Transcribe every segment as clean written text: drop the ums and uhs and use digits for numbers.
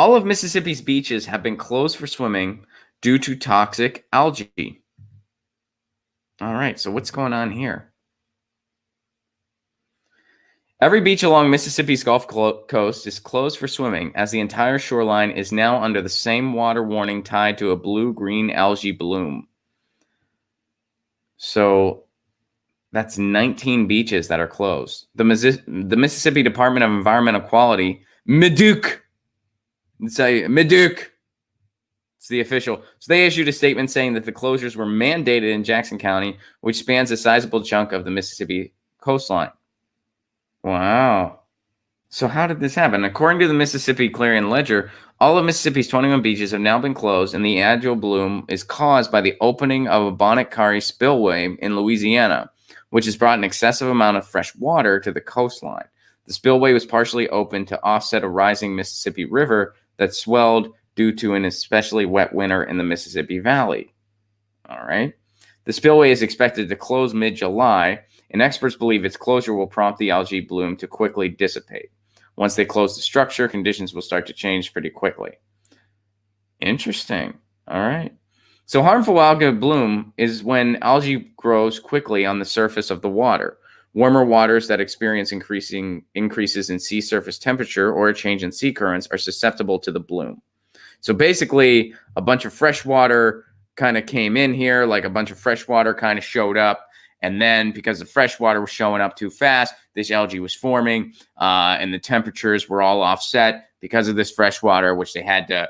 All of Mississippi's beaches have been closed for swimming due to toxic algae. All right, so what's going on here? Every beach along Mississippi's Gulf Coast is closed for swimming, as the entire shoreline is now under the same water warning tied to a blue-green algae bloom. So that's 19 beaches that are closed. The Mississippi Department of Environmental Quality, MEDUQ, say MEDUQ, it's the official. So they issued a statement saying that the closures were mandated in Jackson County, which spans a sizable chunk of the Mississippi coastline. Wow. So how did this happen? According to the Mississippi Clarion Ledger, all of Mississippi's 21 beaches have now been closed, and the algal bloom is caused by the opening of a Bonnet Carré spillway in Louisiana, which has brought an excessive amount of fresh water to the coastline. The spillway was partially opened to offset a rising Mississippi River that swelled due to an especially wet winter in the Mississippi Valley. All right. The spillway is expected to close mid-July, and experts believe its closure will prompt the algae bloom to quickly dissipate. Once they close the structure, conditions will start to change pretty quickly. Interesting. All right. So harmful algae bloom is when algae grows quickly on the surface of the water. Warmer waters that experience increases in sea surface temperature or a change in sea currents are susceptible to the bloom. So basically, a bunch of fresh water kind of came in here, like a bunch of fresh water kind of showed up. And then because the fresh water was showing up too fast, this algae was forming, and the temperatures were all offset because of this fresh water, which they had to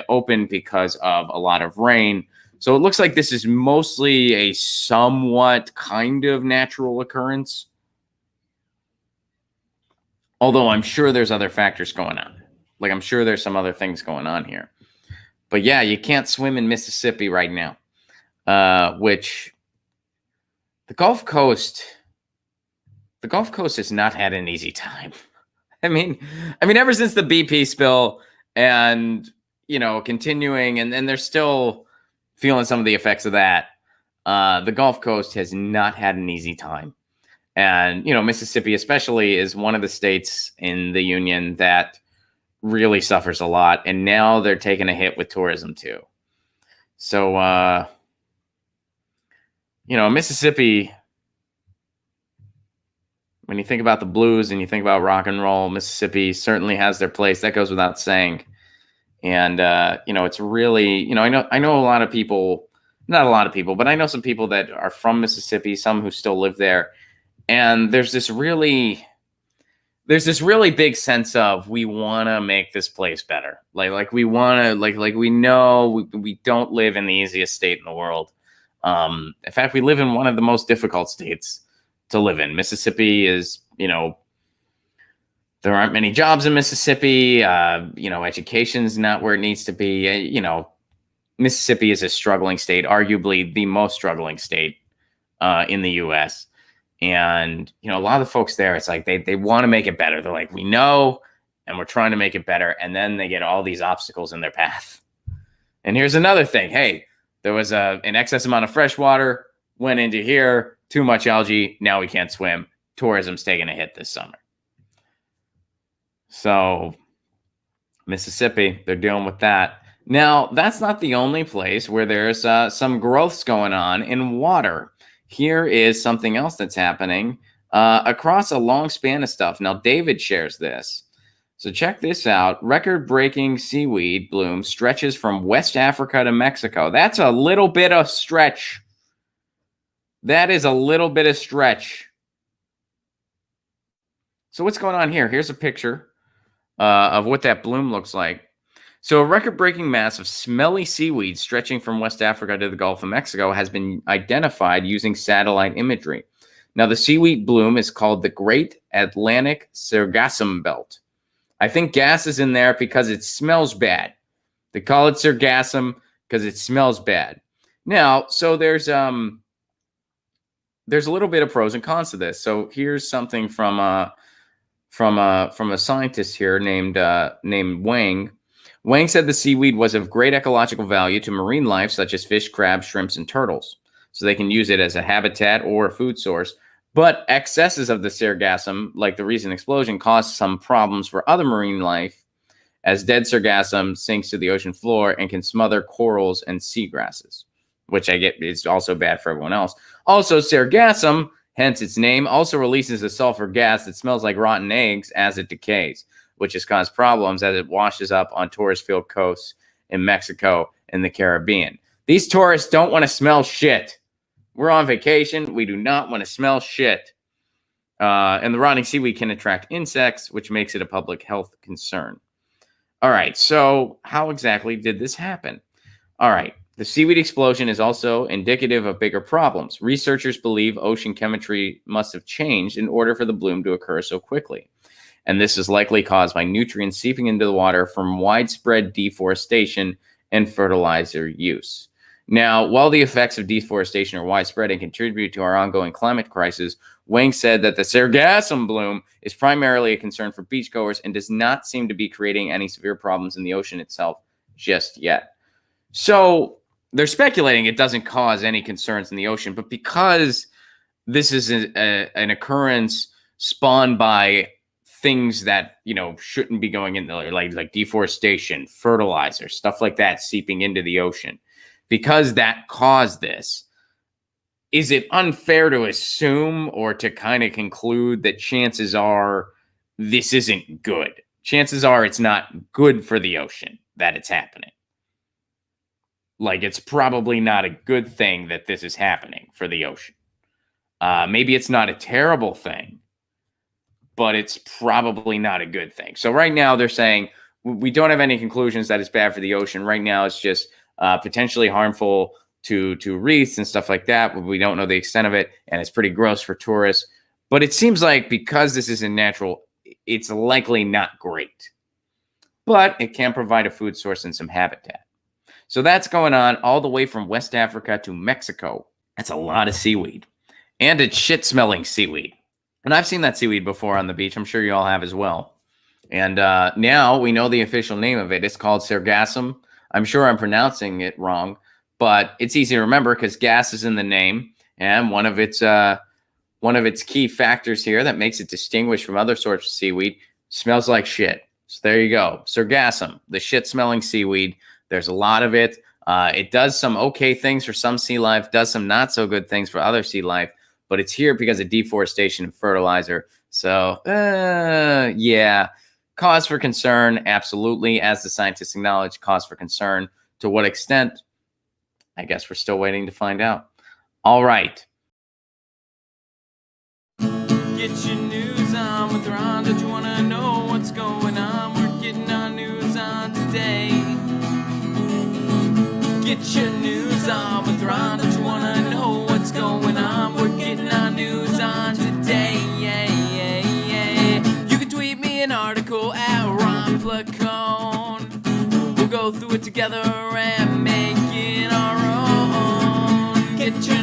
open because of a lot of rain. So it looks like this is mostly a somewhat kind of natural occurrence. Although I'm sure there's other factors going on. Like I'm sure there's some other things going on here. But yeah, you can't swim in Mississippi right now, which the Gulf Coast has not had an easy time. I mean, ever since the BP spill and, continuing, and they're still feeling some of the effects of that. The Gulf Coast has not had an easy time. And, Mississippi especially is one of the states in the union that really suffers a lot. And now they're taking a hit with tourism too. So, Mississippi, when you think about the blues and you think about rock and roll, Mississippi certainly has their place. That goes without saying. And, it's really, I know a lot of people, not a lot of people, but I know some people that are from Mississippi, some who still live there. And there's this really big sense of, we want to make this place better. Like we want to, like we know we don't live in the easiest state in the world. In fact, we live in one of the most difficult states to live in. Mississippi is, there aren't many jobs in Mississippi. Education's not where it needs to be. Mississippi is a struggling state, arguably the most struggling state in the U.S. And, a lot of the folks there, it's like they want to make it better. They're like, we know, and we're trying to make it better. And then they get all these obstacles in their path. And here's another thing. Hey, there was an excess amount of fresh water, went into here, too much algae. Now we can't swim. Tourism's taking a hit this summer. So Mississippi, they're dealing with that. Now, that's not the only place where there's some growths going on in water. Here is something else that's happening across a long span of stuff. Now, David shares this. So check this out. Record-breaking seaweed bloom stretches from West Africa to Mexico. That's a little bit of stretch. That is a little bit of stretch. So what's going on here? Here's a picture of what that bloom looks like. So a record-breaking mass of smelly seaweed stretching from West Africa to the Gulf of Mexico has been identified using satellite imagery. Now, the seaweed bloom is called the Great Atlantic Sargassum Belt. I think gas is in there because it smells bad. They call it sargassum because it smells bad. Now, so there's a little bit of pros and cons to this. So here's something from a scientist here named Wang. Wang said the seaweed was of great ecological value to marine life, such as fish, crabs, shrimps, and turtles. So they can use it as a habitat or a food source. But excesses of the sargassum, like the recent explosion, caused some problems for other marine life, as dead sargassum sinks to the ocean floor and can smother corals and seagrasses, which I get is also bad for everyone else. Also, sargassum, hence its name, also releases a sulfur gas that smells like rotten eggs as it decays, which has caused problems as it washes up on tourist-filled coasts in Mexico and the Caribbean. These tourists don't want to smell shit. We're on vacation. We do not want to smell shit. And the rotting seaweed can attract insects, which makes it a public health concern. All right, so how exactly did this happen? All right, the seaweed explosion is also indicative of bigger problems. Researchers believe ocean chemistry must have changed in order for the bloom to occur so quickly. And this is likely caused by nutrients seeping into the water from widespread deforestation and fertilizer use. Now, while the effects of deforestation are widespread and contribute to our ongoing climate crisis, Wang said that the sargassum bloom is primarily a concern for beachgoers and does not seem to be creating any severe problems in the ocean itself just yet. So they're speculating it doesn't cause any concerns in the ocean, but because this is an occurrence spawned by things that, you know, shouldn't be going in there, like deforestation, fertilizer, stuff like that seeping into the ocean, because that caused this, is it unfair to assume or to kind of conclude that chances are this isn't good? Chances are it's not good for the ocean that it's happening. Like, it's probably not a good thing that this is happening for the ocean. Maybe it's not a terrible thing, but it's probably not a good thing. So right now they're saying we don't have any conclusions that it's bad for the ocean. Right now it's just potentially harmful to reefs and stuff like that. We don't know the extent of it, and it's pretty gross for tourists. But it seems like because this isn't natural, it's likely not great. But it can provide a food source and some habitat. So that's going on all the way from West Africa to Mexico. That's a lot of seaweed. And it's shit-smelling seaweed. And I've seen that seaweed before on the beach. I'm sure you all have as well. And now we know the official name of it. It's called sargassum. I'm sure I'm pronouncing it wrong, but it's easy to remember because gas is in the name. And one of its key factors here that makes it distinguished from other sorts of seaweed, smells like shit. So there you go. Sargassum, the shit-smelling seaweed. There's a lot of it. It does some okay things for some sea life, does some not so good things for other sea life, but it's here because of deforestation and fertilizer. So, yeah, cause for concern, absolutely. As the scientists acknowledge, cause for concern. To what extent? I guess we're still waiting to find out. All right. Get your news on with Ron. Don't you want to know what's going on? We're getting our news on today. Get your news on with Ron. Don't you want to know what's going on? We're getting our news on today. Yeah, yeah, yeah. You can tweet me an article at Ron Placone. We'll go through it together and make it our own. Get your